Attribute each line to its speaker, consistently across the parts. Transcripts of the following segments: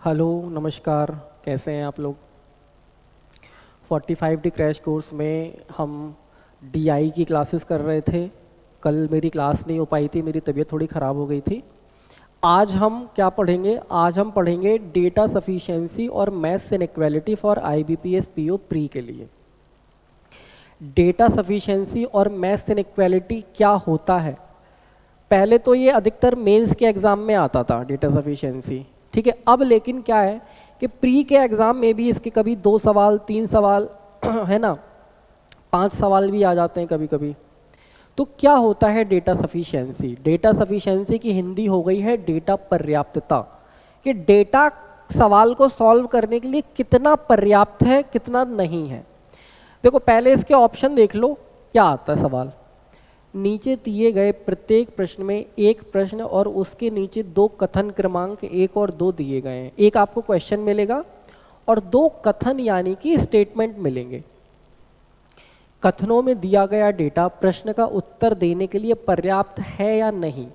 Speaker 1: Hello नमस्कार, कैसे हैं आप लोग। 45 डी क्रैश कोर्स में हम डीआई की क्लासेस कर रहे थे। कल मेरी क्लास नहीं हो पाई थी, मेरी तबीयत थोड़ी ख़राब हो गई थी। आज हम क्या पढ़ेंगे? आज हम पढ़ेंगे डेटा सफिशिएंसी और maths inequality for IBPS PO pre के लिए। डेटा सफिशिएंसी और मैथ्स इनइक्वालिटी क्या होता है? पहले तो ये अधिकतर मेंस के एग्ज़ाम में आता था डेटा सफिशिएंसी, ठीक है। अब लेकिन क्या है कि प्री के एग्ज़ाम में भी इसके कभी 2 सवाल 3 सवाल है ना, 5 सवाल भी आ जाते हैं कभी कभी। तो क्या होता है डेटा सफिशिएंसी? डेटा सफिशिएंसी की हिंदी हो गई है डेटा पर्याप्तता, कि डेटा सवाल को सॉल्व करने के लिए कितना पर्याप्त है, कितना नहीं है। देखो पहले इसके ऑप्शन देख लो, क्या आता है सवाल। नीचे दिए गए प्रत्येक प्रश्न में एक प्रश्न और उसके नीचे 2 कथन क्रमांक 1 और 2 दिए गए हैं। एक आपको क्वेश्चन मिलेगा और 2 कथन यानी कि स्टेटमेंट मिलेंगे। कथनों में दिया गया डेटा प्रश्न का उत्तर देने के लिए पर्याप्त है या नहीं,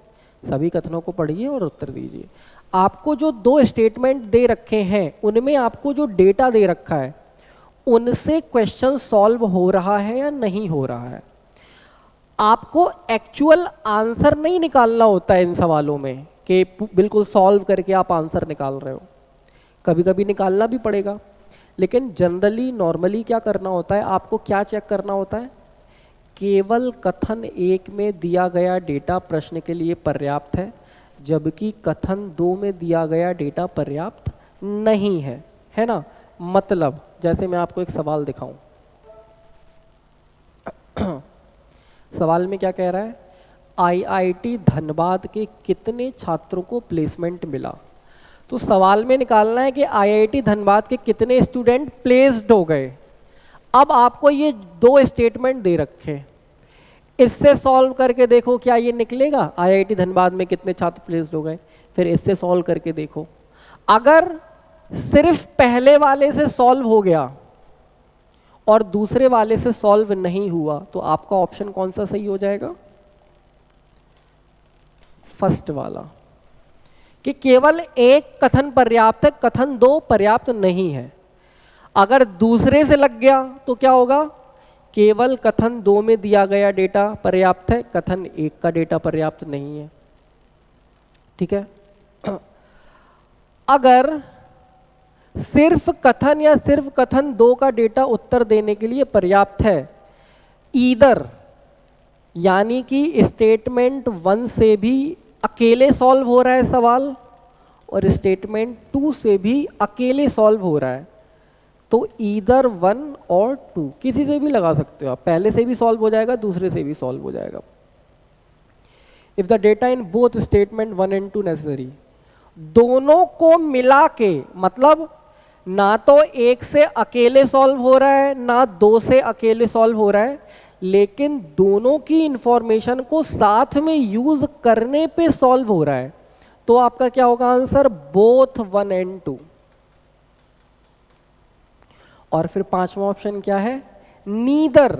Speaker 1: सभी कथनों को पढ़िए और उत्तर दीजिए। आपको जो 2 स्टेटमेंट दे रखे हैं उनमें आपको जो डेटा दे रखा है उनसे क्वेश्चन सॉल्व हो रहा है या नहीं हो रहा है। आपको एक्चुअल आंसर नहीं निकालना होता है इन सवालों में कि बिल्कुल सॉल्व करके आप आंसर निकाल रहे हो, कभी कभी निकालना भी पड़ेगा, लेकिन जनरली नॉर्मली क्या करना होता है, आपको क्या चेक करना होता है, केवल कथन 1 में दिया गया डेटा प्रश्न के लिए पर्याप्त है, जबकि कथन 2 में दिया गया डेटा पर्याप्त नहीं है ना। मतलब जैसे मैं आपको एक सवाल दिखाऊं, सवाल में क्या कह रहा है, आईआईटी धनबाद के कितने छात्रों को प्लेसमेंट मिला। तो सवाल में निकालना है कि आईआईटी धनबाद के कितने स्टूडेंट प्लेस्ड हो गए। अब आपको ये 2 स्टेटमेंट दे रखे, इससे सॉल्व करके देखो क्या ये निकलेगा, आईआईटी धनबाद में कितने छात्र प्लेस्ड हो गए। फिर इससे सॉल्व करके देखो, अगर सिर्फ पहले वाले से सॉल्व हो गया और दूसरे वाले से सॉल्व नहीं हुआ तो आपका ऑप्शन कौन सा सही हो जाएगा? फर्स्ट वाला, कि केवल एक कथन पर्याप्त है, कथन 2 पर्याप्त नहीं है। अगर दूसरे से लग गया तो क्या होगा, केवल कथन 2 में दिया गया डेटा पर्याप्त है, कथन 1 का डेटा पर्याप्त नहीं है, ठीक है। अगर सिर्फ कथन या सिर्फ कथन 2 का डेटा उत्तर देने के लिए पर्याप्त है, ईदर यानी कि स्टेटमेंट 1 से भी अकेले सॉल्व हो रहा है सवाल और स्टेटमेंट 2 से भी अकेले सॉल्व हो रहा है, तो ईदर 1 और 2 किसी से भी लगा सकते हो आप, पहले से भी सॉल्व हो जाएगा, दूसरे से भी सॉल्व हो जाएगा। If the data in both statement 1 and 2 necessary, दोनों को मिला के, मतलब ना तो 1 से अकेले सॉल्व हो रहा है ना 2 से अकेले सॉल्व हो रहा है, लेकिन दोनों की इंफॉर्मेशन को साथ में यूज करने पे सॉल्व हो रहा है, तो आपका क्या होगा आंसर, बोथ 1 and 2। और फिर 5वां ऑप्शन क्या है, नीदर,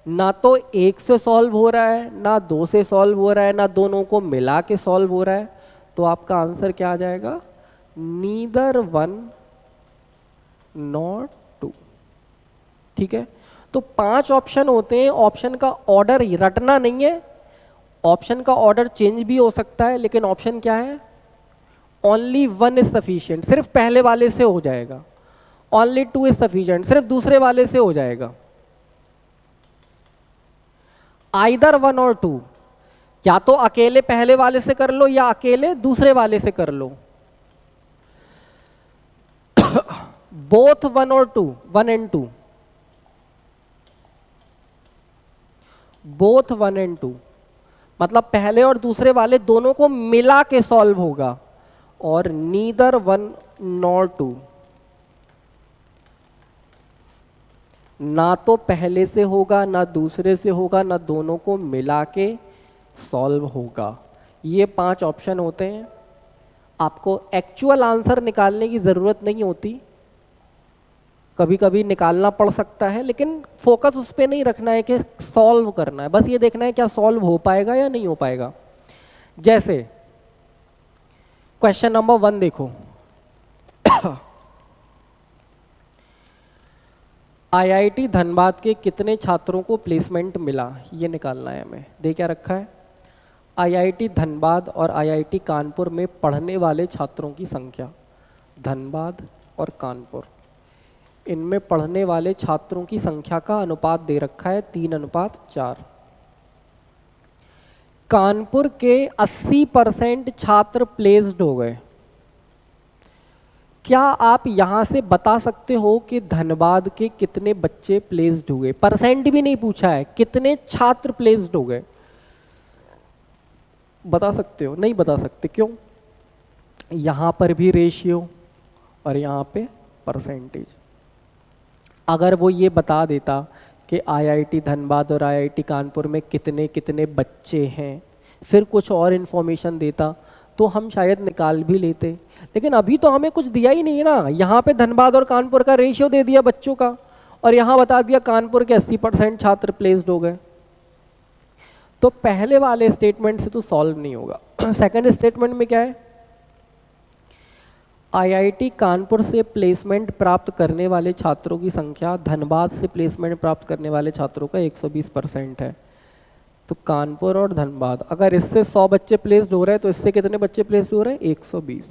Speaker 1: ना तो 1 से सॉल्व हो रहा है ना 2 से सॉल्व हो रहा है ना दोनों को मिला के सॉल्व हो रहा है, तो आपका आंसर क्या आ जाएगा, नीदर 1 नॉट 2, ठीक है। तो 5 ऑप्शन होते हैं, ऑप्शन का ऑर्डर रटना नहीं है, ऑप्शन का ऑर्डर चेंज भी हो सकता है, लेकिन ऑप्शन क्या है, ओनली 1 इज सफिशिएंट, सिर्फ पहले वाले से हो जाएगा, ओनली 2 इज सफिशिएंट, सिर्फ दूसरे वाले से हो जाएगा। आइदर 1 और 2, या तो अकेले पहले वाले से कर लो या अकेले दूसरे वाले से कर लो। बोथ 1 और 2, 1 and 2, बोथ 1 and 2, मतलब पहले और दूसरे वाले दोनों को मिला के सॉल्व होगा, और नीदर 1 नॉर 2, ना तो पहले से होगा ना दूसरे से होगा ना दोनों को मिला के सॉल्व होगा। ये 5 ऑप्शन होते हैं, आपको एक्चुअल आंसर निकालने की ज़रूरत नहीं होती, कभी कभी निकालना पड़ सकता है, लेकिन फोकस उस पर नहीं रखना है कि सॉल्व करना है, बस ये देखना है क्या सॉल्व हो पाएगा या नहीं हो पाएगा। जैसे क्वेश्चन नंबर 1 देखो आईआईटी धनबाद के कितने छात्रों को प्लेसमेंट मिला, ये निकालना है हमें। दे क्या रखा है, आईआईटी धनबाद और आईआईटी कानपुर में पढ़ने वाले छात्रों की संख्या, धनबाद और कानपुर इनमें पढ़ने वाले छात्रों की संख्या का अनुपात दे रखा है 3:4। कानपुर के 80% छात्र प्लेस्ड हो गए। क्या आप यहां से बता सकते हो कि धनबाद के कितने बच्चे प्लेस्ड हुए? परसेंट भी नहीं पूछा है, कितने छात्र प्लेस्ड हो गए बता सकते हो? नहीं बता सकते। क्यों? यहां पर भी रेशियो और यहां पे परसेंटेज। अगर वो ये बता देता कि आईआईटी धनबाद और आईआईटी कानपुर में कितने कितने बच्चे हैं, फिर कुछ और इन्फॉर्मेशन देता तो हम शायद निकाल भी लेते, लेकिन अभी तो हमें कुछ दिया ही नहीं है ना। यहाँ पे धनबाद और कानपुर का रेशियो दे दिया बच्चों का, और यहाँ बता दिया कानपुर के 80% छात्र प्लेस्ड हो गए। तो पहले वाले स्टेटमेंट से तो सॉल्व नहीं होगा। सेकंड स्टेटमेंट में क्या है, आईआईटी कानपुर से प्लेसमेंट प्राप्त करने वाले छात्रों की संख्या धनबाद से प्लेसमेंट प्राप्त करने वाले छात्रों का 120% है। तो कानपुर और धनबाद, अगर इससे 100 बच्चे प्लेस्ड हो रहे हैं तो इससे कितने बच्चे प्लेस्ड हो रहे हैं? 120।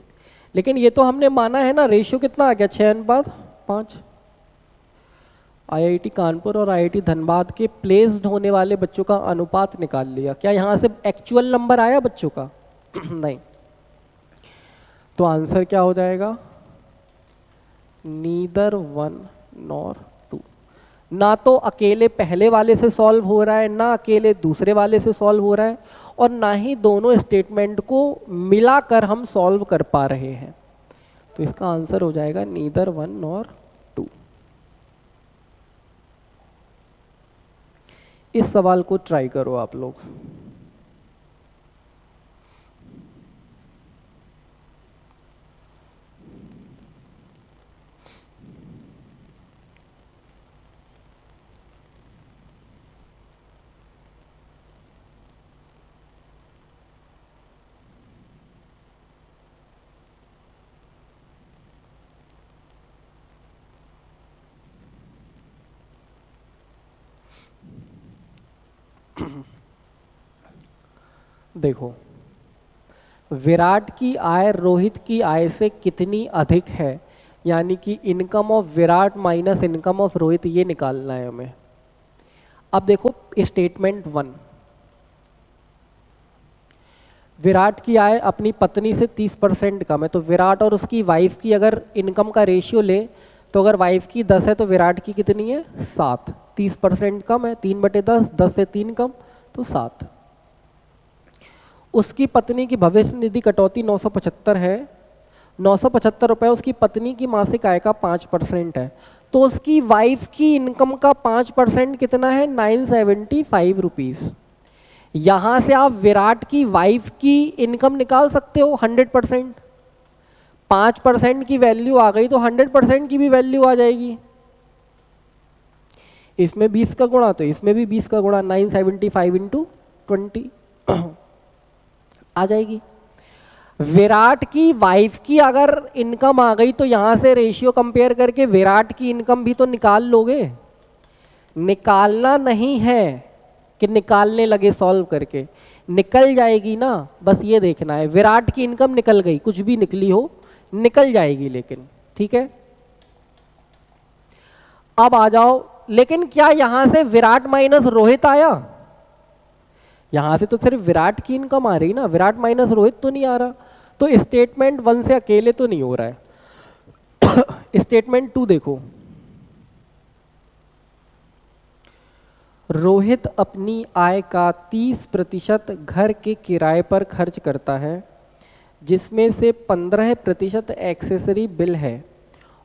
Speaker 1: लेकिन ये तो हमने माना है ना, रेशियो कितना आ गया, 6:5। आईआईटी कानपुर और आईआईटी धनबाद के प्लेस्ड होने वाले बच्चों का अनुपात निकाल लिया। क्या यहाँ से एक्चुअल नंबर आया बच्चों का? नहीं। तो आंसर क्या हो जाएगा, नीदर 1 नॉर 2। ना तो अकेले पहले वाले से सॉल्व हो रहा है, ना अकेले दूसरे वाले से सॉल्व हो रहा है, और ना ही दोनों स्टेटमेंट को मिलाकर हम सॉल्व कर पा रहे हैं। तो इसका आंसर हो जाएगा नीदर 1 नॉर 2। इस सवाल को ट्राई करो आप लोग। देखो, विराट की आय रोहित की आय से कितनी अधिक है, यानी कि income of Virat minus income of Rohit, ये निकालना है हमें। अब देखो स्टेटमेंट 1, विराट की आय अपनी पत्नी से 30% कम है। तो विराट और उसकी वाइफ की अगर इनकम का रेशियो ले, तो अगर वाइफ की 10 है तो विराट की कितनी है? 7। 30% कम है, 3/10, 10 से 3 कम, तो 7। उसकी पत्नी की भविष्य निधि कटौती 975 है। 975 रुपए उसकी पत्नी की मासिक आय का 5% है। तो उसकी वाइफ की इनकम का 5% कितना है? 975 रुपीज। यहां से आप विराट की वाइफ की इनकम निकाल सकते हो 100%। 5% की वैल्यू आ गई तो 100% की भी वैल्यू आ जाएगी। इसमें 20 का गुणा तो इसमें भी 20 का गुणा, 975 इंटू 20 आ जाएगी। विराट की वाइफ की अगर इनकम आ गई तो यहां से रेशियो कंपेयर करके विराट की इनकम भी तो निकाल लोगे। निकालना नहीं है कि निकालने लगे सॉल्व करके, निकल जाएगी ना, बस ये देखना है। विराट की इनकम निकल गई, कुछ भी निकली हो निकल जाएगी, लेकिन ठीक है। अब आ जाओ, लेकिन क्या यहां से विराट माइनस रोहित आया? यहां से तो सिर्फ विराट की इनकम आ रही ना, विराट माइनस रोहित तो नहीं आ रहा। तो स्टेटमेंट 1 से अकेले तो नहीं हो रहा है। स्टेटमेंट 2 देखो, रोहित अपनी आय का 30% घर के किराए पर खर्च करता है, जिसमें से 15% एक्सेसरी बिल है,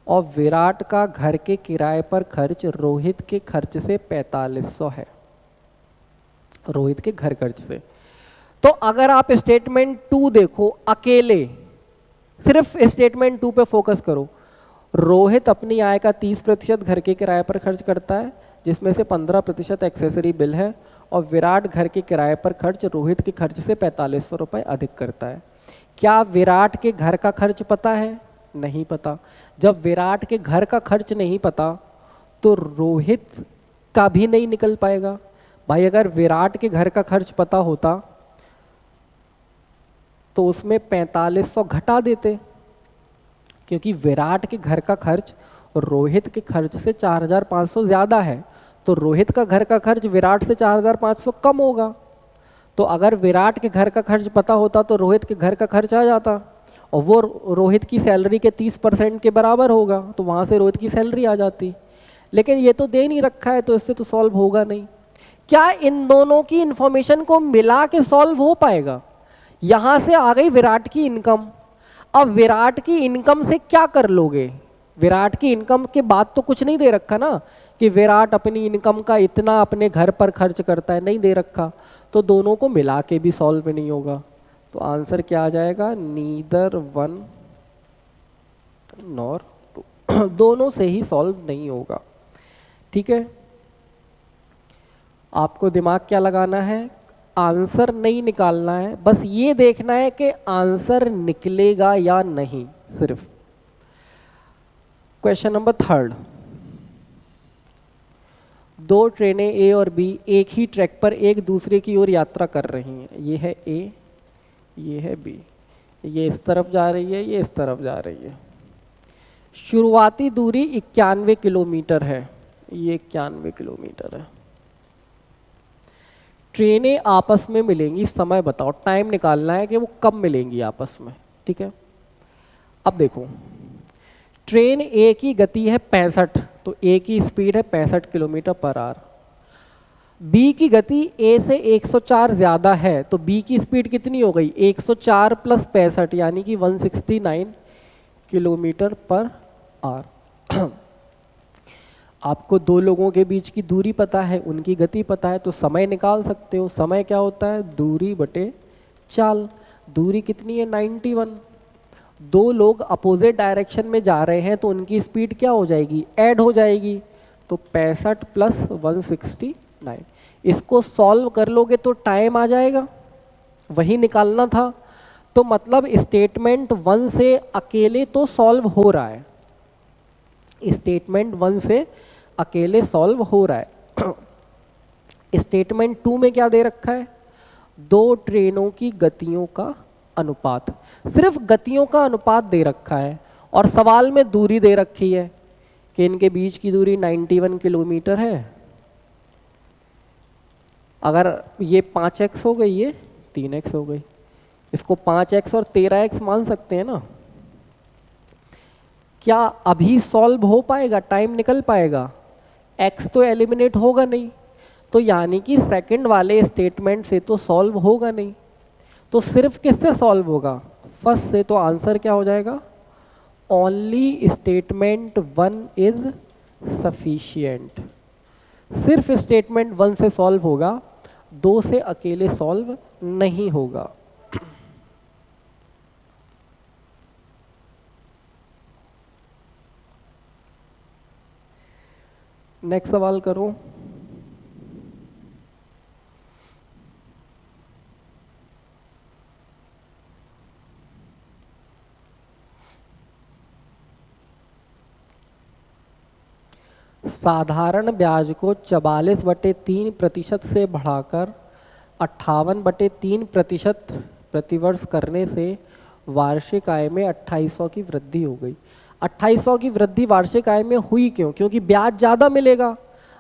Speaker 1: और विराट का घर के किराए पर खर्च रोहित के खर्च से 4500 है। रोहित के घर खर्च से। तो अगर आप स्टेटमेंट 2 देखो अकेले, सिर्फ स्टेटमेंट 2 पे फोकस करो। रोहित अपनी आय का 30% घर के किराए पर खर्च करता है, जिसमें से 15% एक्सेसरी बिल है, और विराट घर के किराए पर खर्च रोहित के खर्च से 4500 रुपये अधिक करता है। क्या विराट के घर का खर्च पता है? नहीं पता। जब विराट के घर का खर्च नहीं पता तो रोहित का भी नहीं निकल पाएगा। भाई अगर विराट के घर का खर्च पता होता तो उसमें 4500 घटा देते, क्योंकि विराट के घर का खर्च रोहित के खर्च से 4500 ज़्यादा है, तो रोहित का घर का खर्च विराट से 4500 कम होगा। तो अगर विराट के घर का खर्च पता होता तो रोहित के घर का खर्च आ जाता, और वो रोहित की सैलरी के 30% के बराबर होगा, तो वहाँ से रोहित की सैलरी आ जाती। लेकिन ये तो दे नहीं रखा है, तो इससे तो सॉल्व होगा नहीं। क्या इन दोनों की इंफॉर्मेशन को मिला के सॉल्व हो पाएगा? यहाँ से आ गई विराट की इनकम। अब विराट की इनकम से क्या कर लोगे? विराट की इनकम के बाद तो कुछ नहीं दे रखा ना, कि विराट अपनी इनकम का इतना अपने घर पर खर्च करता है, नहीं दे रखा। तो दोनों को मिला के भी सॉल्व नहीं होगा। तो आंसर क्या आ जाएगा? Neither one nor two. दोनों से ही सॉल्व नहीं होगा। ठीक है, आपको दिमाग क्या लगाना है? आंसर नहीं निकालना है, बस ये देखना है कि आंसर निकलेगा या नहीं। सिर्फ क्वेश्चन नंबर 3, दो ट्रेनें ए और बी एक ही ट्रैक पर एक दूसरे की ओर यात्रा कर रही हैं। ये है ए, ये है बी, ये इस तरफ जा रही है, ये इस तरफ जा रही है। शुरुआती दूरी 91 किलोमीटर है, ये 91 किलोमीटर है। ट्रेनें आपस में मिलेंगी, समय बताओ, टाइम निकालना है कि वो कब मिलेंगी आपस में। ठीक है, अब देखो, ट्रेन ए की गति है 65, तो ए की स्पीड है 65 किलोमीटर पर आवर। बी की गति ए से 104 ज़्यादा है, तो बी की स्पीड कितनी हो गई? 104 प्लस 65 यानी कि 169 किलोमीटर पर आवर। आपको दो लोगों के बीच की दूरी पता है, उनकी गति पता है, तो समय निकाल सकते हो। समय क्या होता है? दूरी बटे चाल। दूरी कितनी है? 91। दो लोग अपोजिट डायरेक्शन में जा रहे हैं, तो उनकी स्पीड क्या हो जाएगी? ऐड हो जाएगी। तो 65 प्लस 169, इसको सॉल्व कर लोगे तो टाइम आ जाएगा, वही निकालना था। तो मतलब स्टेटमेंट 1 से अकेले तो सॉल्व हो रहा है, स्टेटमेंट 1 से अकेले सॉल्व हो रहा है। स्टेटमेंट 2 में क्या दे रखा है? दो ट्रेनों की गतियों का अनुपात, सिर्फ गतियों का अनुपात दे रखा है, और सवाल में दूरी दे रखी है कि इनके बीच की दूरी 91 किलोमीटर है। अगर ये 5x हो गई, ये 3x हो गई, इसको 5x और 13x मान सकते हैं ना। क्या अभी सॉल्व हो पाएगा? टाइम निकल पाएगा? x तो एलिमिनेट होगा नहीं, तो यानी कि सेकंड वाले स्टेटमेंट से तो सॉल्व होगा नहीं। तो सिर्फ किससे सॉल्व होगा? फर्स्ट से। तो आंसर क्या हो जाएगा? Only statement 1 is sufficient. सिर्फ स्टेटमेंट 1 से सॉल्व होगा, 2 से अकेले सॉल्व नहीं होगा। नेक्स्ट सवाल करो। साधारण ब्याज को 44/3% से बढ़ाकर 58/3% प्रतिवर्ष करने से वार्षिक आय में 2800 की वृद्धि हो गई। 2800 की वृद्धि वार्षिक आय में हुई क्यों? क्योंकि ब्याज ज़्यादा मिलेगा।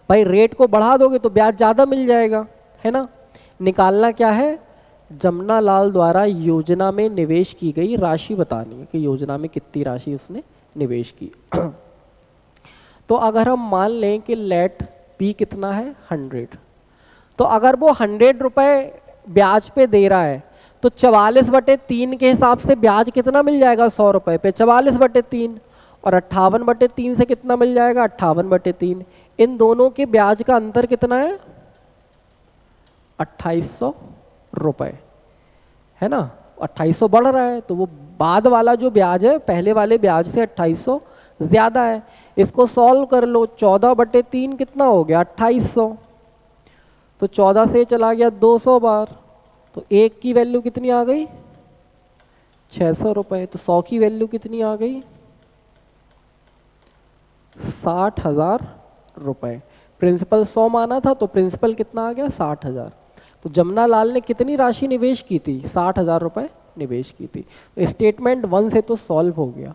Speaker 1: भाई रेट को बढ़ा दोगे तो ब्याज ज़्यादा मिल जाएगा, है ना। निकालना क्या है? जमुना लाल द्वारा योजना में निवेश की गई राशि बतानी है कि योजना में कितनी राशि उसने निवेश की। तो अगर हम मान लें कि लेट पी कितना है? 100, तो अगर वो 100 रुपये ब्याज पे दे रहा है तो 44/3 के हिसाब से ब्याज कितना मिल जाएगा? 100 रुपये पे 44/3, और 58/3 से कितना मिल जाएगा? 58/3। इन दोनों के ब्याज का अंतर कितना है? 2800 रुपये, है ना। 2800 बढ़ रहा है, तो वो बाद वाला जो ब्याज है पहले वाले ब्याज से 2800 ज़्यादा है। इसको सॉल्व कर लो। 14/3 कितना हो गया? 2800। तो 14 से चला गया 200 बार, तो 1 की वैल्यू कितनी आ गई? 600 रुपये। तो 100 की वैल्यू कितनी आ गई? 60,000 रुपए। प्रिंसिपल 100 माना था तो प्रिंसिपल कितना आ गया 60,000। तो जमुना लाल ने कितनी राशि निवेश की थी 60,000 रुपए निवेश की थी। तो स्टेटमेंट 1 से तो सॉल्व हो गया।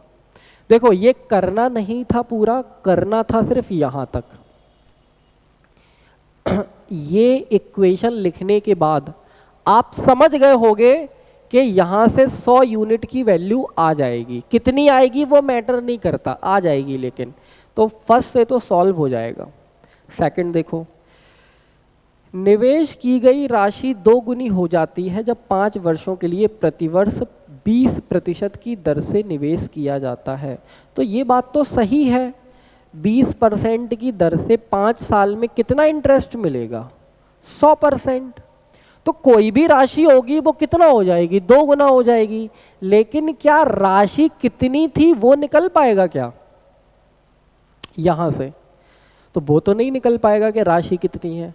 Speaker 1: देखो ये करना नहीं था पूरा, करना था सिर्फ यहां तक। ये इक्वेशन लिखने के बाद आप समझ गए होंगे कि यहां से 100 यूनिट की वैल्यू आ जाएगी। कितनी आएगी वो मैटर नहीं करता, आ जाएगी लेकिन। तो फर्स्ट से तो सॉल्व हो जाएगा। सेकंड देखो, निवेश की गई राशि 2 गुनी हो जाती है जब 5 वर्षों के लिए प्रतिवर्ष 20% की दर से निवेश किया जाता है। तो ये बात तो सही है, 20% की दर से 5 साल में कितना इंटरेस्ट मिलेगा 100%। तो कोई भी राशि होगी वो कितना हो जाएगी 2 गुना हो जाएगी। लेकिन क्या राशि कितनी थी वो निकल पाएगा क्या यहां से? तो वो तो नहीं निकल पाएगा कि राशि कितनी है,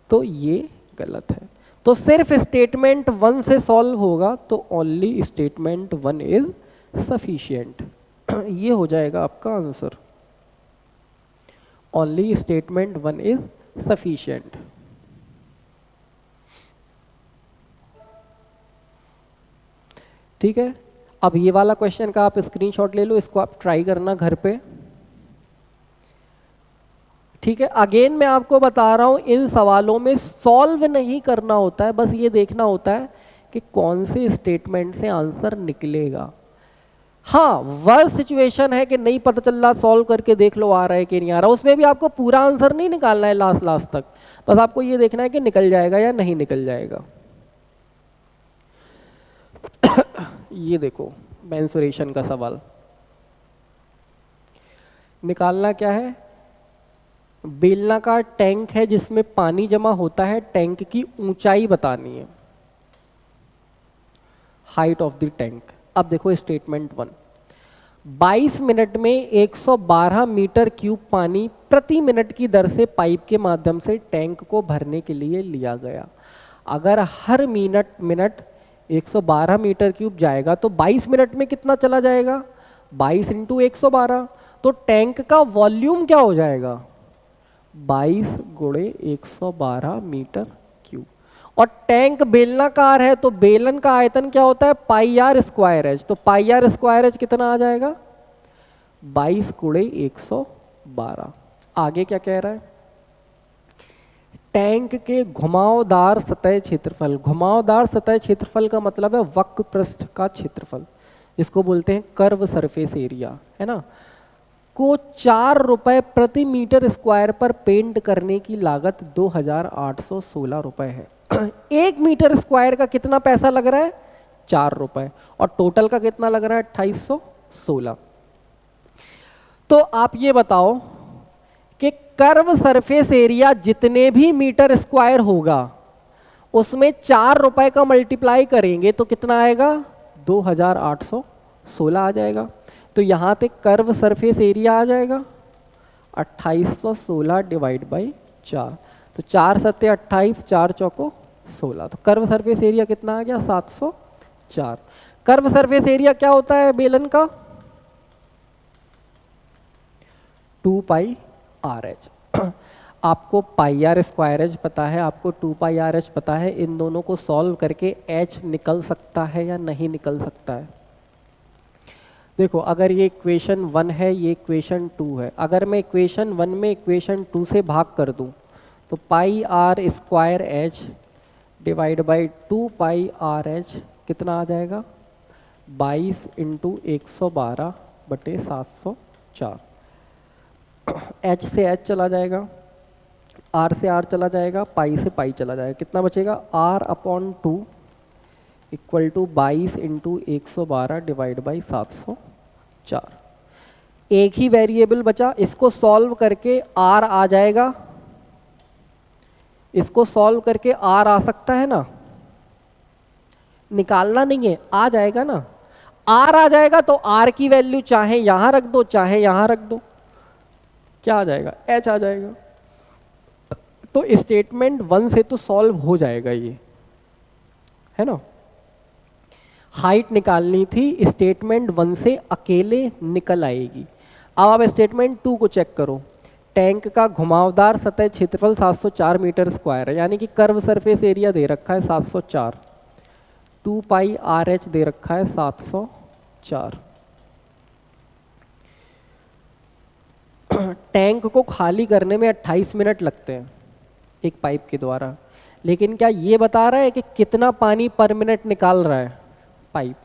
Speaker 1: तो ये गलत है। तो सिर्फ स्टेटमेंट 1 से सॉल्व होगा, तो ओनली स्टेटमेंट 1 इज सफिशिएंट। ये हो जाएगा आपका answer, only statement 1 is sufficient. ठीक है, अब ये वाला क्वेश्चन का आप स्क्रीनशॉट ले लो, इसको आप ट्राई करना घर पे। ठीक है, अगेन मैं आपको बता रहा हूं इन सवालों में सॉल्व नहीं करना होता है, बस ये देखना होता है कि कौन से स्टेटमेंट से आंसर निकलेगा। हाँ, वह सिचुएशन है कि नहीं पता चल रहा, सॉल्व करके देख लो आ रहा है कि नहीं आ रहा, उसमें भी आपको पूरा आंसर नहीं निकालना है लास्ट तक, बस आपको ये देखना है कि निकल जाएगा या नहीं निकल जाएगा। ये देखो मेंसुरेशन का सवाल निकालना क्या है। बेलनाकार टैंक है जिसमें पानी जमा होता है, टैंक की ऊंचाई बतानी है, हाइट ऑफ द टैंक। अब देखो स्टेटमेंट 1, 22 मिनट में 112 मीटर क्यूब पानी प्रति मिनट की दर से पाइप के माध्यम से टैंक को भरने के लिए लिया गया। अगर हर मिनट 112 मीटर क्यूब जाएगा तो 22 मिनट में कितना चला जाएगा 22 इंटू 112। तो टैंक का वॉल्यूम क्या हो जाएगा 22 गुणे 112 मीटर क्यूब। और टैंक बेलनाकार है तो बेलन का आयतन क्या होता है पाई आर स्क्वायर एच। तो पाई आर स्क्वायर एच कितना आ जाएगा 22 गुणे 112। आगे क्या कह रहा है, टैंक के घुमावदार सतह क्षेत्रफल। घुमावदार सतह क्षेत्रफल का मतलब है वक्र पृष्ठ का क्षेत्रफल, जिसको बोलते हैं कर्व सरफेस एरिया, है ना, को 4 रुपए प्रति मीटर स्क्वायर पर पेंट करने की लागत 2,816 रुपए है। 1 मीटर स्क्वायर का कितना पैसा लग रहा है 4 रुपए, और टोटल का कितना लग रहा है 2,816। तो आप ये बताओ कि कर्व सरफेस एरिया जितने भी मीटर स्क्वायर होगा उसमें 4 रुपए का मल्टीप्लाई करेंगे तो कितना आएगा 2,816 आ जाएगा। तो यहाँ पे कर्व सरफेस एरिया आ जाएगा 2816 डिवाइड बाई 4। तो 4 सत्ते 28, 4 चौको 16। तो कर्व सरफेस एरिया कितना आ गया 704। कर्व सरफेस एरिया क्या होता है बेलन का 2 पाई आर एच। आपको पाई आर स्क्वायर एच पता है, आपको 2 पाई आर एच पता है, इन दोनों को सॉल्व करके एच निकल सकता है या नहीं निकल सकता है। देखो अगर ये इक्वेशन 1 है, ये इक्वेशन 2 है, अगर मैं इक्वेशन 1 में इक्वेशन 2 से भाग कर दूं तो pi r square h divide by 2 pi r h कितना आ जाएगा 22 इंटू 112 बटे 704। एच से एच चला जाएगा, आर से आर चला जाएगा, पाई से पाई चला जाएगा, कितना बचेगा R upon 2 equal to 22 into 112 divide by 704। एक ही वेरिएबल बचा, इसको सॉल्व करके आर आ जाएगा, इसको सॉल्व करके आर आ सकता है ना, निकालना नहीं है आ जाएगा ना, आर आ जाएगा तो आर की वैल्यू चाहे यहां रख दो चाहे यहां रख दो, क्या आ जाएगा एच आ जाएगा। तो स्टेटमेंट 1 से तो सॉल्व हो जाएगा ये, है ना। हाइट निकालनी थी, स्टेटमेंट 1 से अकेले निकल आएगी। अब आप स्टेटमेंट 2 को चेक करो। टैंक का घुमावदार सतह क्षेत्रफल 704 मीटर स्क्वायर है, यानी कि कर्व सरफेस एरिया दे रखा है 704, 2 पाई आर एच दे रखा है 704। टैंक को खाली करने में 28 मिनट लगते हैं एक पाइप के द्वारा, लेकिन क्या ये बता रहा है कि कितना पानी पर मिनट निकाल रहा है पाइप?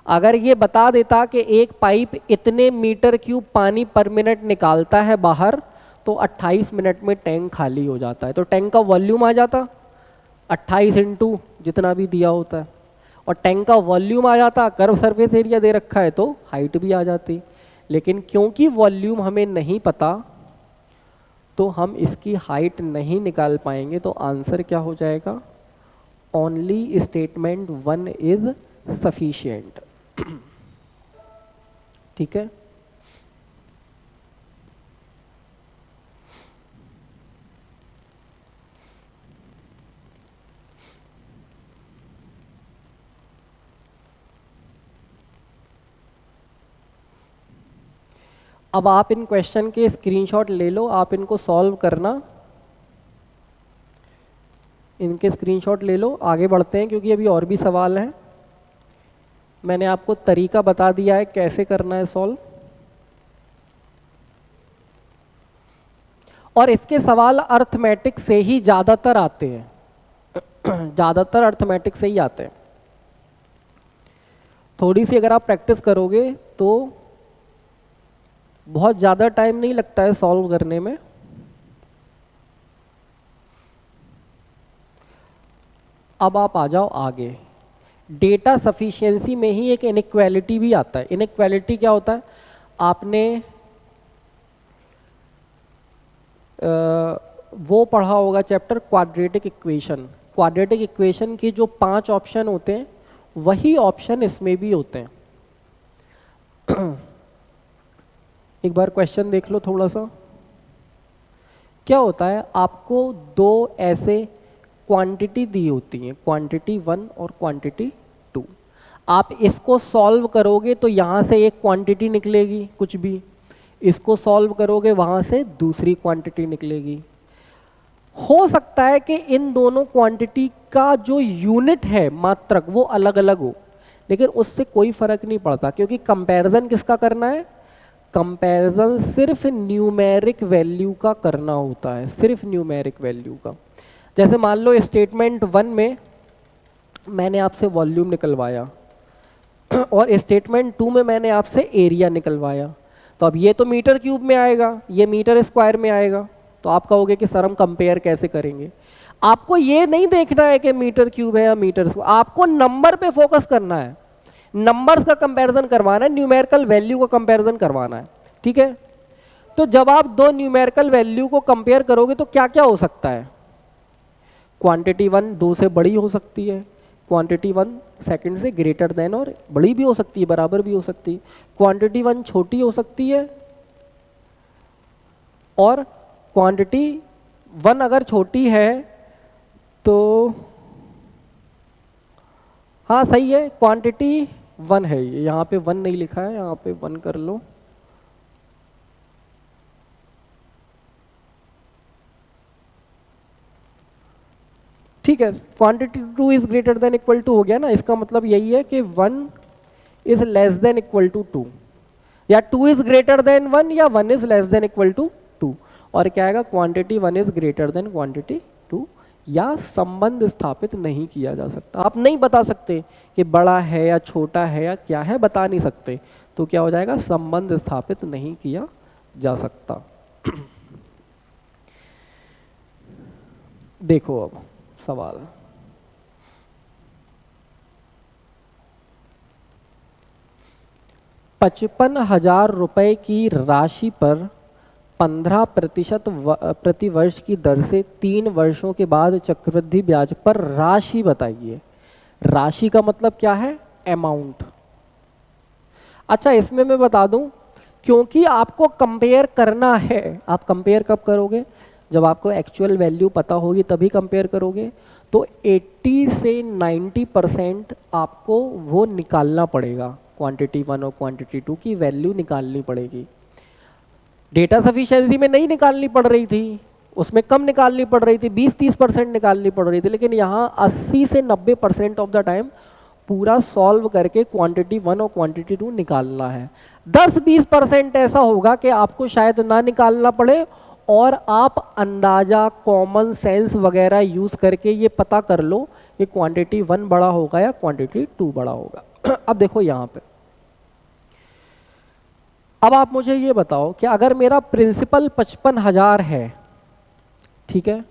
Speaker 1: अगर ये बता देता कि एक पाइप इतने मीटर क्यूब पानी पर मिनट निकालता है बाहर, तो 28 मिनट में टैंक खाली हो जाता है। तो टैंक का वॉल्यूम आ जाता 28 इंटू जितना भी दिया होता है, और टैंक का वॉल्यूम आ जाता, कर्व सरफेस एरिया दे रखा है तो हाइट भी आ जाती। लेकिन क्योंकि वॉल्यूम हमें नहीं पता तो हम इसकी हाइट नहीं निकाल पाएंगे। तो आंसर क्या हो जाएगा? Only statement 1 is sufficient. ठीक है। अब आप इन क्वेश्चन के स्क्रीनशॉट ले लो, आप इनको सॉल्व करना, इनके स्क्रीनशॉट ले लो। आगे बढ़ते हैं क्योंकि अभी और भी सवाल हैं। मैंने आपको तरीका बता दिया है कैसे करना है सॉल्व, और इसके सवाल अर्थमेटिक से ही ज़्यादातर आते हैं ज़्यादातर अर्थमेटिक से ही आते हैं। थोड़ी सी अगर आप प्रैक्टिस करोगे तो बहुत ज़्यादा टाइम नहीं लगता है सॉल्व करने में। अब आप आ जाओ आगे। डेटा सफिशिएंसी में ही एक इनइक्वालिटी भी आता है। इनइक्वालिटी क्या होता है? आपने वो पढ़ा होगा chapter quadratic equation. Quadratic equation के जो 5 ऑप्शन होते हैं वही ऑप्शन इसमें भी होते हैं। एक बार क्वेश्चन देख लो थोड़ा सा। क्या होता है, आपको 2 ऐसे क्वांटिटी दी होती हैं, क्वांटिटी 1 और क्वांटिटी 2। आप इसको सॉल्व करोगे तो यहाँ से एक क्वांटिटी निकलेगी कुछ भी, इसको सॉल्व करोगे वहाँ से दूसरी क्वांटिटी निकलेगी। हो सकता है कि इन दोनों क्वांटिटी का जो यूनिट है मात्रक वो अलग अलग हो, लेकिन उससे कोई फर्क नहीं पड़ता, क्योंकि कंपैरिजन किसका करना है? कंपैरिजन सिर्फ न्यूमेरिक वैल्यू का करना होता है, सिर्फ न्यूमेरिक वैल्यू का। जैसे मान लो स्टेटमेंट 1 में मैंने आपसे वॉल्यूम निकलवाया और स्टेटमेंट 2 में मैंने आपसे एरिया निकलवाया, तो अब ये तो मीटर क्यूब में आएगा, ये मीटर स्क्वायर में आएगा। तो आप कहोगे कि सर हम कंपेयर कैसे करेंगे? आपको ये नहीं देखना है कि मीटर क्यूब है या मीटर स्क्वायर, आपको नंबर पे फोकस करना है, नंबर्स का कंपैरिजन करवाना है, न्यूमेरिकल वैल्यू का कंपैरिजन करवाना है। ठीक है। तो जब आप 2 न्यूमेरिकल वैल्यू को कंपेयर करोगे तो क्या क्या हो सकता है? क्वांटिटी 1 2 से बड़ी हो सकती है, क्वांटिटी 1 सेकंड से ग्रेटर देन और बड़ी भी हो सकती है, बराबर भी हो सकती है। क्वांटिटी 1 छोटी हो सकती है, और क्वांटिटी 1 अगर छोटी है तो हाँ सही है, क्वांटिटी 1 है, ये यहाँ पे 1 नहीं लिखा है, यहाँ पे 1 कर लो। ठीक है, quantity 2 is greater than equal to हो गया ना, इसका मतलब यही है कि 1 is less than equal to 2, या 2 इज ग्रेटर देन 1 या 1 is less than equal to 2। और क्या आएगा? Quantity 1 is greater than quantity 2, या संबंध स्थापित नहीं किया जा सकता। आप नहीं बता सकते कि बड़ा है या छोटा है या क्या है, बता नहीं सकते, तो क्या हो जाएगा? संबंध स्थापित नहीं किया जा सकता। देखो अब सवाल, ₹55,000 की राशि पर 15% प्रति वर्ष की दर से 3 वर्षों के बाद चक्रवृद्धि ब्याज पर राशि बताइए। राशि का मतलब क्या है? अमाउंट। अच्छा, इसमें मैं बता दूं, क्योंकि आपको कंपेयर करना है। आप कंपेयर कब करोगे? जब आपको एक्चुअल वैल्यू पता होगी तभी कंपेयर करोगे। तो 80 से 90% आपको वो निकालना पड़ेगा, क्वांटिटी 1 और क्वांटिटी 2 की वैल्यू निकालनी पड़ेगी। डेटा सफिशिएंसी में नहीं निकालनी पड़ रही थी, उसमें कम निकालनी पड़ रही थी, 20-30% निकालनी पड़ रही थी, लेकिन यहाँ 80 से 90% ऑफ द टाइम पूरा सॉल्व करके क्वांटिटी 1 और क्वांटिटी 2 निकालना है। 10-20% ऐसा होगा कि आपको शायद ना निकालना पड़े और आप अंदाजा कॉमन सेंस वगैरह यूज करके ये पता कर लो कि क्वांटिटी 1 बड़ा होगा या क्वांटिटी 2 बड़ा होगा। अब देखो यहाँ पे, अब आप मुझे ये बताओ कि अगर मेरा प्रिंसिपल 55,000 है, ठीक है,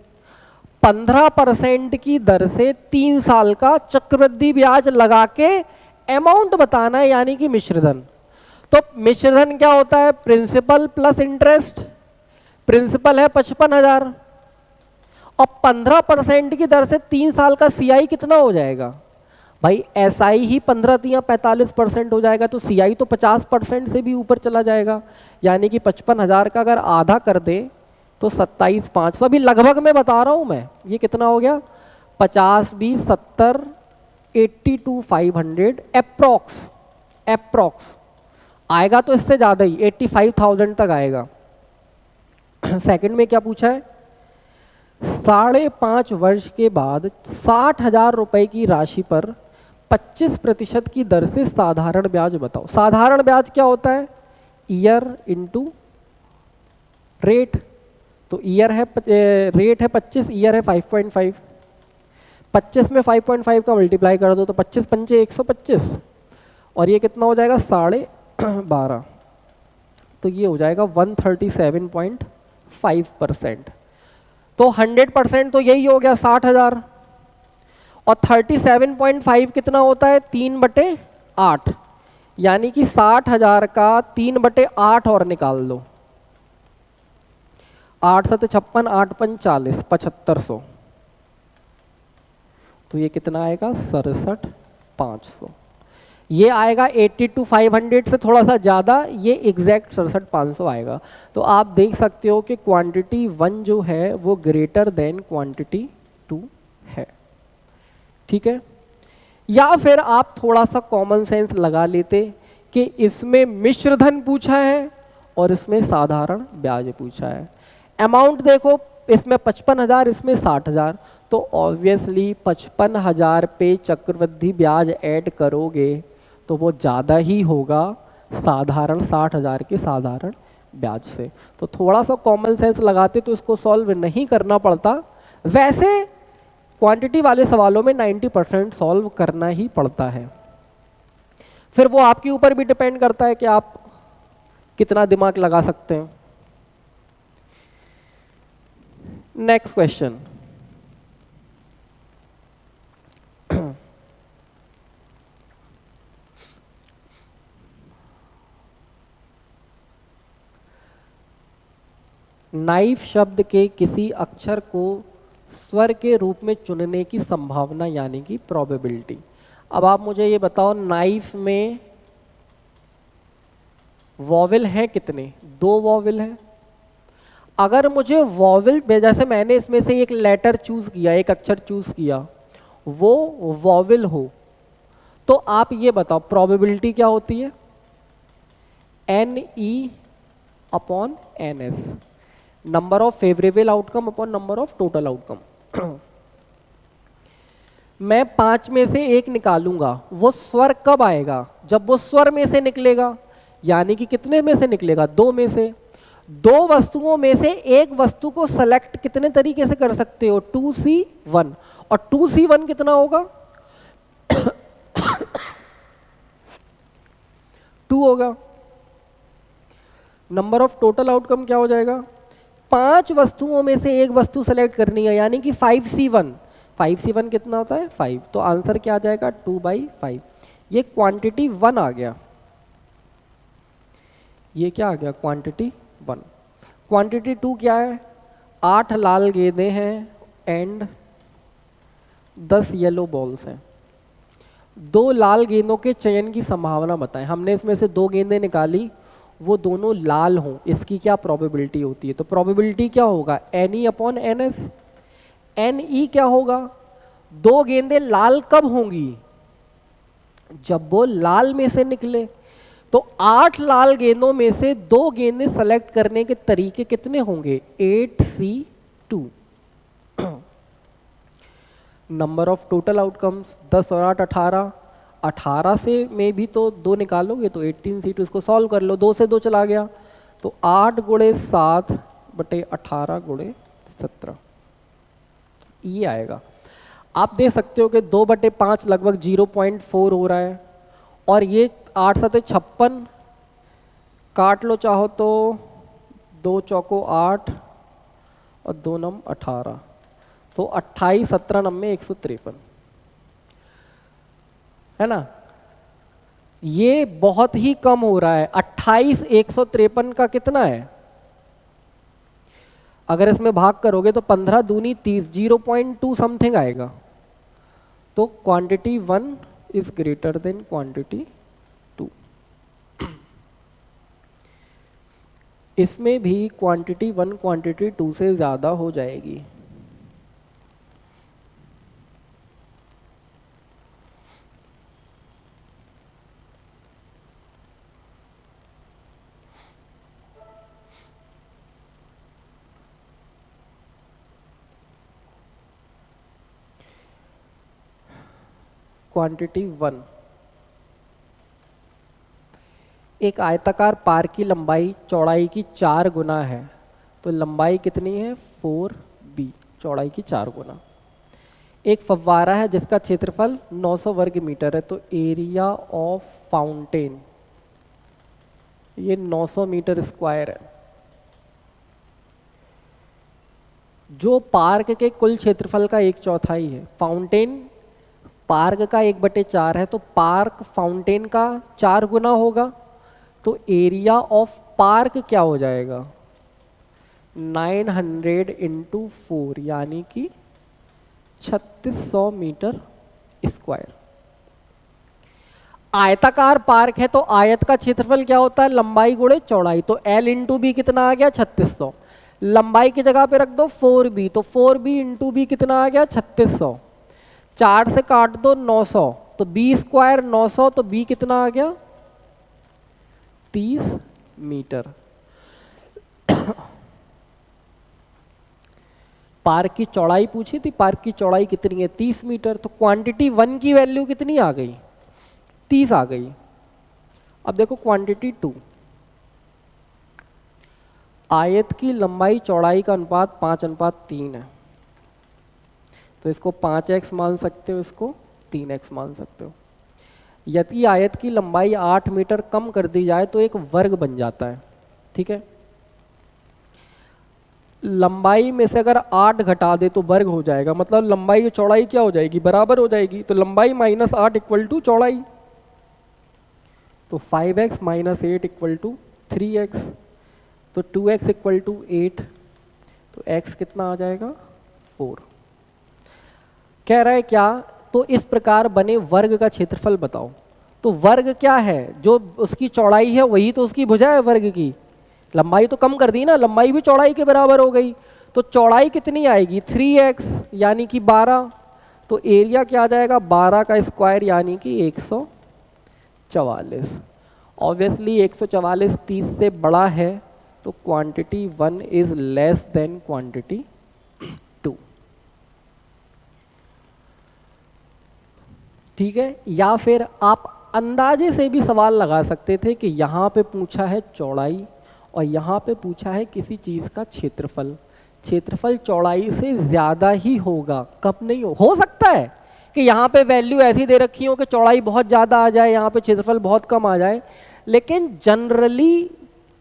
Speaker 1: 15% की दर से 3 साल का चक्रवृद्धि ब्याज लगा के अमाउंट बताना है, यानी कि मिश्रधन। तो मिश्रधन क्या होता है? Principal plus interest. प्रिंसिपल है 55,000 और 15% की दर से 3 साल का सीआई कितना हो जाएगा भाई? एसआई ही 15-45% हो जाएगा, तो सीआई तो 50% से भी ऊपर चला जाएगा, यानी कि 55,000 का अगर आधा कर दे तो 27,500। अभी लगभग मैं बता रहा हूं मैं, ये कितना हो गया? 50, 20, 70, 82,500 एप्रोक्स आएगा, तो इससे ज़्यादा ही 85,000 तक आएगा। सेकंड में क्या पूछा है? 5.5 वर्ष के बाद 60,000 रुपए की राशि पर 25% की दर से साधारण ब्याज बताओ। साधारण ब्याज क्या होता है? Year into rate. तो ईयर है रेट है 25, ईयर है 5.5। 25 में 5.5 का मल्टीप्लाई कर दो तो 25 पंचे 125 और ये कितना हो जाएगा? 12.5। तो ये हो जाएगा 137.5%। तो 100% तो यही हो गया 60,000 और 37.5 कितना होता है? 3/8, यानी कि 60,000 का 3/8 और निकाल लो। 8 7 56, 8 5 40, 7500। तो ये कितना आएगा? 67,500। ये आएगा 82,500 से थोड़ा सा ज़्यादा, ये एग्जैक्ट 67,500 आएगा। तो आप देख सकते हो कि क्वांटिटी 1 जो है वो ग्रेटर देन क्वांटिटी 2 है, ठीक है। या फिर आप थोड़ा सा कॉमन सेंस लगा लेते कि इसमें मिश्रधन पूछा है और इसमें साधारण ब्याज पूछा है। अमाउंट देखो, इसमें 55,000, इसमें 60,000, तो ऑब्वियसली 55,000 पे चक्रवृद्धि ब्याज ऐड करोगे तो वो ज़्यादा ही होगा साधारण 60,000 के साधारण ब्याज से। तो थोड़ा सा कॉमन सेंस लगाते तो इसको सॉल्व नहीं करना पड़ता। वैसे क्वांटिटी वाले सवालों में 90% सॉल्व करना ही पड़ता है। फिर वो आपके ऊपर भी डिपेंड करता है कि आप कितना दिमाग लगा सकते हैं। नेक्स्ट क्वेश्चन, नाइफ शब्द के किसी अक्षर को स्वर के रूप में चुनने की संभावना यानी कि प्रोबेबिलिटी। अब आप मुझे ये बताओ, नाइफ में वॉवेल हैं कितने? 2 वॉवेल हैं। अगर मुझे वॉवेल, जैसे मैंने इसमें से एक लेटर चूज किया, एक अक्षर चूज किया, वो वॉवेल हो, तो आप ये बताओ प्रोबेबिलिटी क्या होती है? NE/NS, number of favourable outcome upon number of total outcome. मैं 5 में से 1 निकालूंगा, वो स्वर कब आएगा? जब वो स्वर में से निकलेगा, यानी कि कितने में से निकलेगा? 2 में से। 2 वस्तुओं में से एक वस्तु को सेलेक्ट कितने तरीके से कर सकते हो? 2C1, और 2C1 कितना होगा? 2 होगा। नंबर ऑफ टोटल आउटकम क्या हो जाएगा? 5 वस्तुओं में से एक वस्तु सेलेक्ट करनी है, यानी कि 5C1। 5C1 कितना होता है? 5। तो आंसर क्या आ जाएगा? 2/5। ये क्वांटिटी 1 आ गया। ये क्या आ गया? क्वांटिटी 1। क्वांटिटी 2 क्या है? 8 लाल गेंदे हैं एंड 10 येलो बॉल्स हैं। 2 लाल गेंदों के चयन की संभावना बताएं। हमने इसमें से 2 गेंदें निकाली, वो दोनों लाल हों, इसकी क्या प्रोबेबिलिटी होती है? तो प्रोबेबिलिटी क्या होगा? NE/NS। NE क्या होगा? 2 गेंदें लाल कब होंगी? जब वो लाल में से निकले। तो 8 लाल गेंदों में से 2 गेंदें सेलेक्ट करने के तरीके कितने होंगे? 8C2। Number of total outcomes 10 और 8 18। 18 से में भी तो 2 निकालोगे तो 18C2। इसको सॉल्व कर लो, 2 से 2 चला गया तो 8 गुणे 7 बटे 18 गुणे 17 ये आएगा। आप देख सकते हो कि 2/5 लगभग 0.4 हो रहा है, और ये 8 7 56 काट लो चाहो तो, 2 चौको 8 और 2 नम 18, तो 28 17 नम्बे 153 है ना। ये बहुत ही कम हो रहा है। 28 153 का कितना है? अगर इसमें भाग करोगे तो 15 दूनी 30, 0.2 समथिंग आएगा। तो quantity 1 is greater than quantity 2। इसमें भी क्वांटिटी 1 क्वांटिटी 2 से ज़्यादा हो जाएगी। क्वांटिटी 1, एक आयताकार पार्क की लंबाई चौड़ाई की 4 गुना है, तो लंबाई कितनी है? 4b, चौड़ाई की 4 गुना। एक फव्वारा है जिसका क्षेत्रफल 900 वर्ग मीटर है, तो एरिया ऑफ फाउंटेन ये 900 मीटर स्क्वायर है। जो पार्क के कुल क्षेत्रफल का 1/4 है। फाउंटेन पार्क का 1/4 है, तो पार्क फाउंटेन का 4 गुना होगा, तो एरिया ऑफ पार्क क्या हो जाएगा? 900 इंटू 4 यानी कि 3600 मीटर स्क्वायर। आयताकार पार्क है तो आयत का क्षेत्रफल क्या होता है? लंबाई गुणे चौड़ाई, तो L इंटू बी कितना आ गया? 3600। लंबाई की जगह पे रख दो 4b, तो 4b इंटू बी कितना आ गया? 3600। 4 से काट दो 900, तो b स्क्वायर 900, तो b कितना आ गया? 30 मीटर। पार्क की चौड़ाई पूछी थी, पार्क की चौड़ाई कितनी है? 30 मीटर। तो क्वांटिटी 1 की वैल्यू कितनी आ गई? 30 आ गई। अब देखो क्वांटिटी 2, आयत की लंबाई चौड़ाई का अनुपात 5:3 है, तो इसको 5x मान सकते हो, इसको 3x मान सकते हो। यदि आयत की लंबाई 8 मीटर कम कर दी जाए तो एक वर्ग बन जाता है, ठीक है। लंबाई में से अगर 8 घटा दे तो वर्ग हो जाएगा, मतलब लंबाई की चौड़ाई क्या हो जाएगी? बराबर हो जाएगी। तो लंबाई माइनस 8 इक्वल टू चौड़ाई, तो 5x minus 8 equal to 3x, तो 2x इक्वल टू 8, तो x कितना आ जाएगा? 4। कह रहा है क्या? तो इस प्रकार बने वर्ग का क्षेत्रफल बताओ। तो वर्ग क्या है? जो उसकी चौड़ाई है वही तो उसकी भुजा है वर्ग की। लंबाई तो कम कर दी ना, लंबाई भी चौड़ाई के बराबर हो गई, तो चौड़ाई कितनी आएगी? 3x यानी कि 12, तो एरिया क्या आ जाएगा? 12 का स्क्वायर यानी कि 144। ऑब्वियसली 144 30 से बड़ा है, तो quantity 1 is less then quantity 2। ठीक है। या फिर आप अंदाजे से भी सवाल लगा सकते थे कि यहाँ पे पूछा है चौड़ाई और यहाँ पे पूछा है किसी चीज़ का क्षेत्रफल। क्षेत्रफल चौड़ाई से ज़्यादा ही होगा, कब नहीं हो सकता है कि यहाँ पे वैल्यू ऐसी दे रखी हो कि चौड़ाई बहुत ज़्यादा आ जाए, यहाँ पे क्षेत्रफल बहुत कम आ जाए, लेकिन जनरली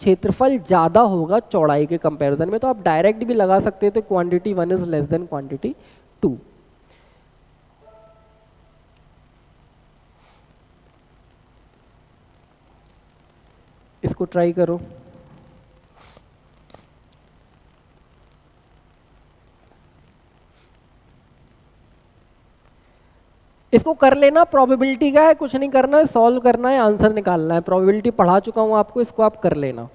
Speaker 1: क्षेत्रफल ज़्यादा होगा चौड़ाई के कंपैरिजन में। तो आप डायरेक्ट भी लगा सकते थे quantity 1 is less then quantity 2। इसको ट्राई करो। इसको कर लेना, प्रोबेबिलिटी का है, कुछ नहीं करना है, सॉल्व करना है, आंसर निकालना है। प्रोबेबिलिटी पढ़ा चुका हूं आपको, इसको आप कर लेना।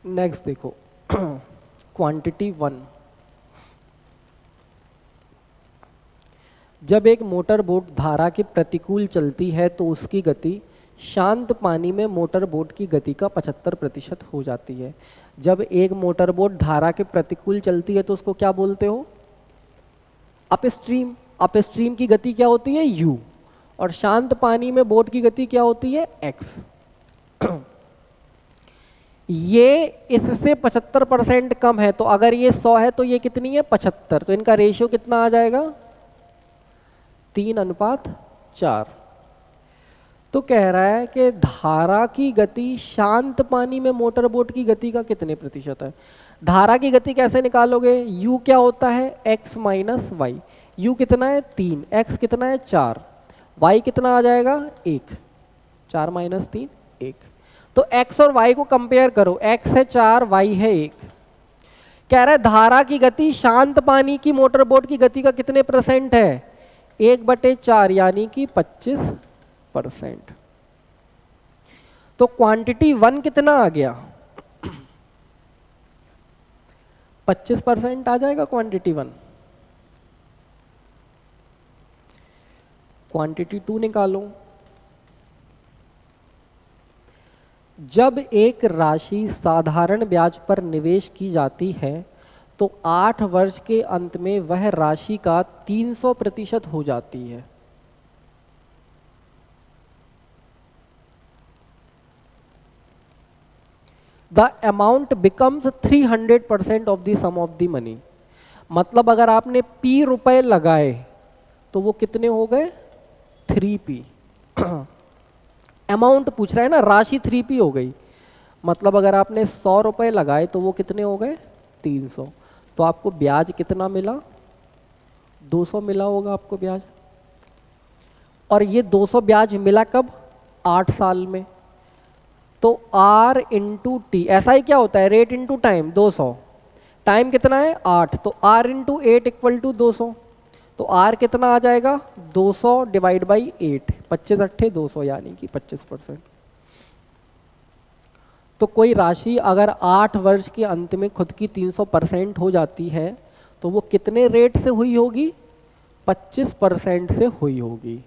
Speaker 1: नेक्स्ट देखो क्वांटिटी 1, जब एक मोटर बोट धारा के प्रतिकूल चलती है तो उसकी गति शांत पानी में मोटर बोट की गति का 75% हो जाती है। जब एक मोटर बोट धारा के प्रतिकूल चलती है तो उसको क्या बोलते हो? अपस्ट्रीम। अपस्ट्रीम की गति क्या होती है? u, और शांत पानी में बोट की गति क्या होती है? x। ये इससे 75% कम है, तो अगर ये 100 है तो ये कितनी है? 75। तो इनका रेशियो कितना आ जाएगा? 3:4। तो कह रहा है कि धारा की गति शांत पानी में मोटर बोट की गति का कितने प्रतिशत है? धारा की गति कैसे निकालोगे? u क्या होता है? x minus Y. u कितना है? 3, x कितना है? 4, y कितना आ जाएगा? 1। 4 माइनस 3, 1। तो x और y को कंपेयर करो, x है 4, y है 1। कह रहा है धारा की गति शांत पानी की मोटर बोट की गति का कितने % है? 1/4 यानी कि 25%। तो क्वांटिटी 1 कितना आ गया? 25% आ जाएगा क्वांटिटी 1। क्वांटिटी 2 निकालो। जब एक राशि साधारण ब्याज पर निवेश की जाती है तो 8 वर्ष के अंत में वह राशि का 300% हो जाती है। The amount becomes 300% of the sum of the money. मतलब अगर आपने p रुपए लगाए तो वो कितने हो गए? 3p। अमाउंट पूछ रहा है ना, राशि 3p हो गई। मतलब अगर आपने 100 रुपए लगाए तो वो कितने हो गए? 300। तो आपको ब्याज कितना मिला? 200 मिला होगा आपको ब्याज। और ये 200 ब्याज मिला कब? 8 साल में। तो R इंटू टी, ऐसा ही क्या होता है? Rate into time. 200, टाइम कितना है? 8, तो R इंटू 8 इक्वल टू 200। तो R कितना आ जाएगा? 200 डिवाइड बाई 8, 25 अट्ठे 200 यानी कि 25%। तो कोई राशि अगर 8 वर्ष के अंत में खुद की 300% हो जाती है तो वो कितने रेट से हुई होगी? 25% से हुई होगी।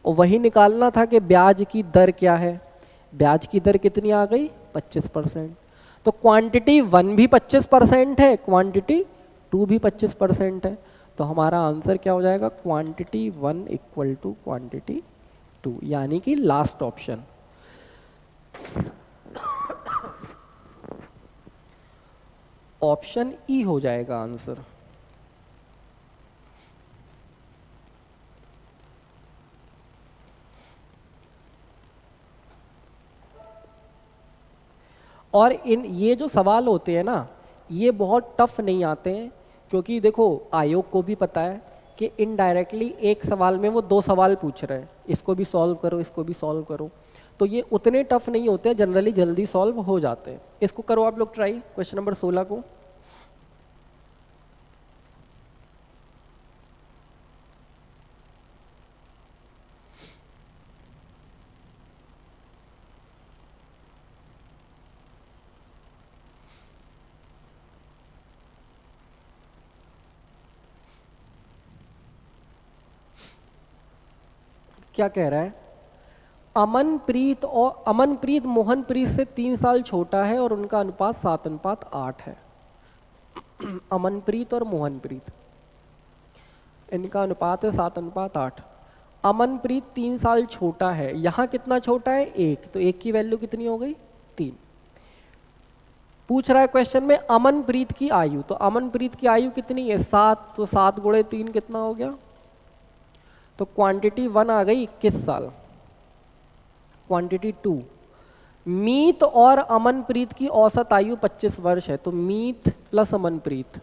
Speaker 1: और वही निकालना था कि ब्याज की दर क्या है। ब्याज की दर कितनी आ गई? 25%। तो क्वांटिटी 1 भी 25% है, क्वांटिटी 2 भी 25% है। तो हमारा आंसर क्या हो जाएगा? क्वांटिटी 1 इक्वल टू क्वांटिटी 2, यानी कि लास्ट ऑप्शन। ऑप्शन ई हो जाएगा आंसर। और ये जो सवाल होते हैं ना, ये बहुत टफ नहीं आते हैं, क्योंकि देखो आयोग को भी पता है कि इनडायरेक्टली एक सवाल में वो 2 सवाल पूछ रहे हैं, इसको भी सॉल्व करो, इसको भी सॉल्व करो। तो ये उतने टफ नहीं होते, जनरली जल्दी सॉल्व हो जाते हैं। इसको करो आप लोग ट्राई, क्वेश्चन नंबर 16 को। क्या कह रहा है? अमनप्रीत मोहनप्रीत से 3 साल छोटा है और उनका अनुपात 7:8 है। अमनप्रीत और मोहनप्रीत, इनका अनुपात है 7:8। अमनप्रीत 3 साल छोटा है, यहाँ कितना छोटा है? 1, तो 1 की वैल्यू कितनी हो गई? 3। पूछ रहा है क्वेश्चन में अमनप्रीत की आयु, तो अमनप्रीत की आयु कितनी है? 7, तो 7 गुणे 3 कितना हो गया? तो क्वांटिटी 1 आ गई 21 साल। क्वांटिटी 2, मीत और अमनप्रीत की औसत आयु 25 वर्ष है। तो मीत प्लस अमनप्रीत,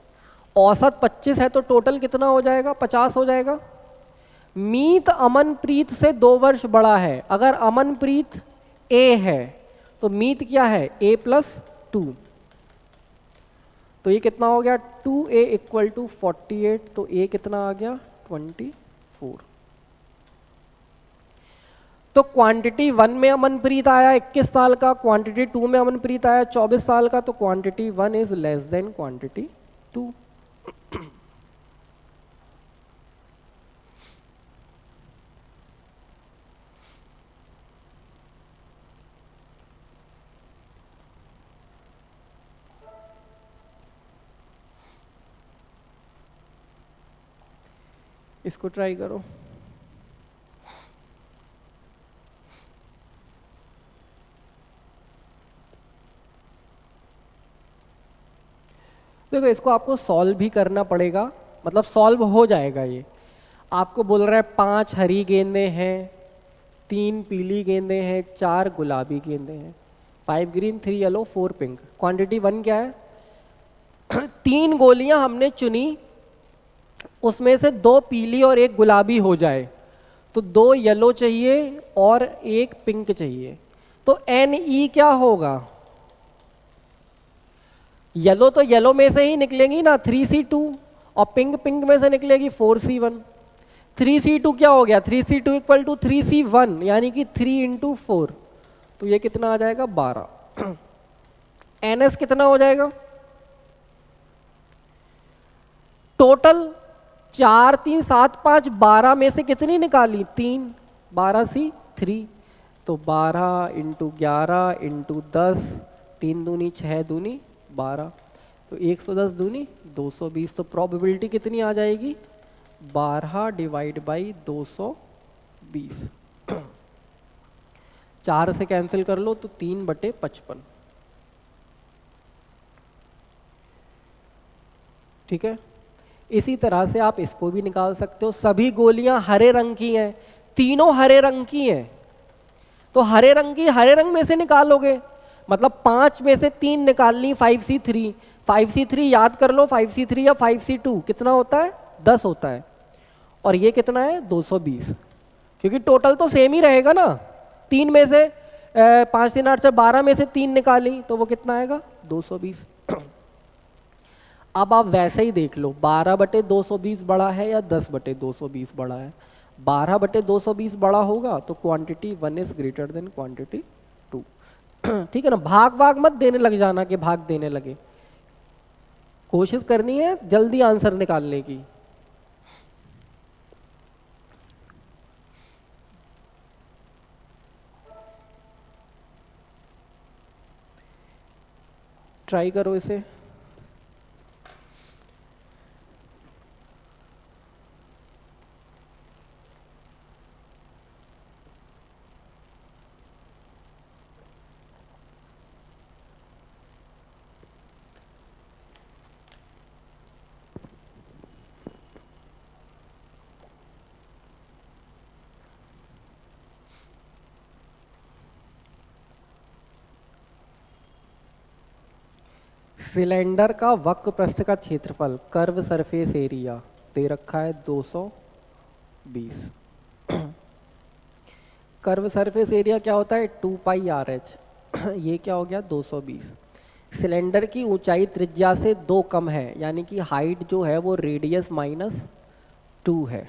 Speaker 1: औसत 25 है तो टोटल कितना हो जाएगा? 50 हो जाएगा। मीत अमनप्रीत से 2 वर्ष बड़ा है। अगर अमनप्रीत ए है तो मीत क्या है? a plus 2। तो ये कितना हो गया? 2a equal to 48। तो a कितना आ गया? 24। तो क्वांटिटी 1 में अमनप्रीत आया 21 साल का, क्वांटिटी 2 में अमनप्रीत आया 24 साल का, तो quantity 1 is less then quantity 2। इसको ट्राई करो। देखो इसको आपको सॉल्व भी करना पड़ेगा, मतलब सॉल्व हो जाएगा ये। आपको बोल रहा है 5 हरी गेंदें हैं, 3 पीली गेंदें हैं, 4 गुलाबी गेंदें हैं, 5 ग्रीन 3 येलो 4 पिंक। क्वांटिटी 1 क्या है? 3 गोलियां हमने चुनी, उसमें से 2 पीली और 1 गुलाबी हो जाए तो 2 येलो चाहिए और 1 पिंक चाहिए। तो NE क्या होगा? येलो तो येलो में से ही निकलेंगी ना 3C2, और पिंक पिंक में से निकलेगी 4C1। 3C2 क्या हो गया? 3C2 इक्वल टू 3C1, यानी कि 3 इंटू 4, तो ये कितना आ जाएगा? 12। NS कितना हो जाएगा? टोटल 4 3 7 5 12 में से कितनी निकाली? 3, 12C3, तो 12 इंटू 11 इंटू 10, 3 दूनी 6 दूनी 12, तो 110 दूनी 220। तो प्रोबेबिलिटी कितनी आ जाएगी? 12 डिवाइड बाई 220। 4 से कैंसिल कर लो तो 3/55। ठीक है, इसी तरह से आप इसको भी निकाल सकते हो। सभी गोलियां हरे रंग की हैं, तीनों हरे रंग की हैं, तो हरे रंग की हरे रंग में से निकालोगे, मतलब 5 में से 3 निकालनी 5C3। 5C3 याद कर लो, 5C3 या 5C2 कितना होता है? 10 होता है, और ये कितना है? 220, क्योंकि टोटल तो सेम ही रहेगा ना। 3 में से 5 3 8 से 12 में से 3 निकाली तो वो कितना आएगा? 220। अब आप वैसे ही देख लो, 12/220 बड़ा है या 10/220 बड़ा है? 12/220 बड़ा होगा तो quantity 1 is greater than quantity 2। ठीक है ना, भाग भाग मत देने लग जाना कि भाग देने लगे, कोशिश करनी है जल्दी आंसर निकालने की। ट्राई करो इसे। सिलेंडर का वक्र पृष्ठ का क्षेत्रफल, कर्व सरफेस एरिया दे रखा है 220। कर्व सरफेस एरिया क्या होता है? 2πRH। ये क्या हो गया? 220। सिलेंडर की ऊंचाई त्रिज्या से 2 कम है, यानी कि हाइट जो है वो रेडियस -2 है।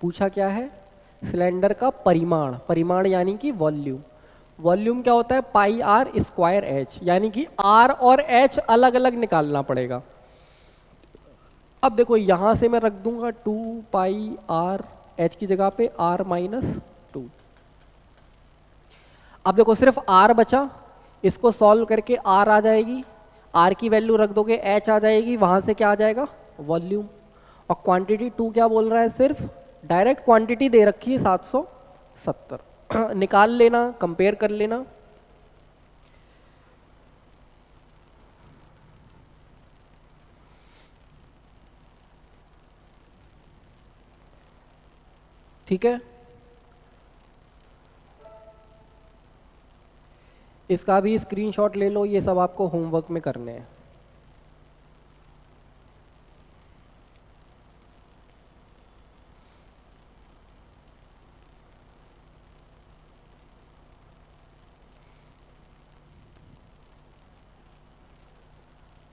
Speaker 1: पूछा क्या है? सिलेंडर का परिमाण, परिमाण यानी कि वॉल्यूम। वॉल्यूम क्या होता है? πr²h, यानी कि r और h अलग अलग निकालना पड़ेगा। अब देखो यहां से मैं रख दूंगा 2πrh की जगह पे r-2। अब देखो सिर्फ r बचा, इसको सॉल्व करके r आ जाएगी, r की वैल्यू रख दोगे h आ जाएगी, वहां से क्या आ जाएगा? वॉल्यूम। और क्वांटिटी 2 क्या बोल रहा है? सिर्फ डायरेक्ट क्वांटिटी दे रखी है 770। निकाल लेना, कंपेयर कर लेना। ठीक है, इसका भी स्क्रीनशॉट ले लो, ये सब आपको होमवर्क में करने हैं।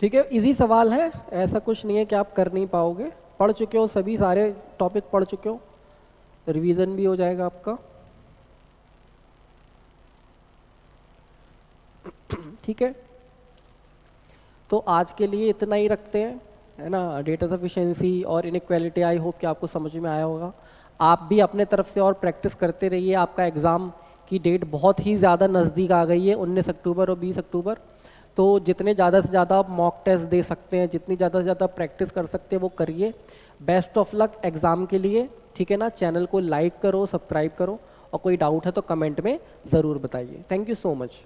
Speaker 1: ठीक है, इजी सवाल है, ऐसा कुछ नहीं है कि आप कर नहीं पाओगे। पढ़ चुके हो, सभी सारे टॉपिक पढ़ चुके हो, रिवीजन भी हो जाएगा आपका। ठीक है, तो आज के लिए इतना ही रखते हैं, है ना। डेटा सफिशिएंसी और इनइक्वालिटी आई होप कि आपको समझ में आया होगा। आप भी अपने तरफ से और प्रैक्टिस करते रहिए। आपका एग्ज़ाम की डेट बहुत ही ज़्यादा नज़दीक आ गई है, 19 अक्टूबर और 20 अक्टूबर। तो जितने ज़्यादा से ज़्यादा आप मॉक टेस्ट दे सकते हैं, जितनी ज़्यादा से ज़्यादा प्रैक्टिस कर सकते हैं वो करिए। बेस्ट ऑफ लक एग्ज़ाम के लिए, ठीक है ना। चैनल को लाइक करो, सब्सक्राइब करो, और कोई डाउट है तो कमेंट में ज़रूर बताइए। Thank you so much.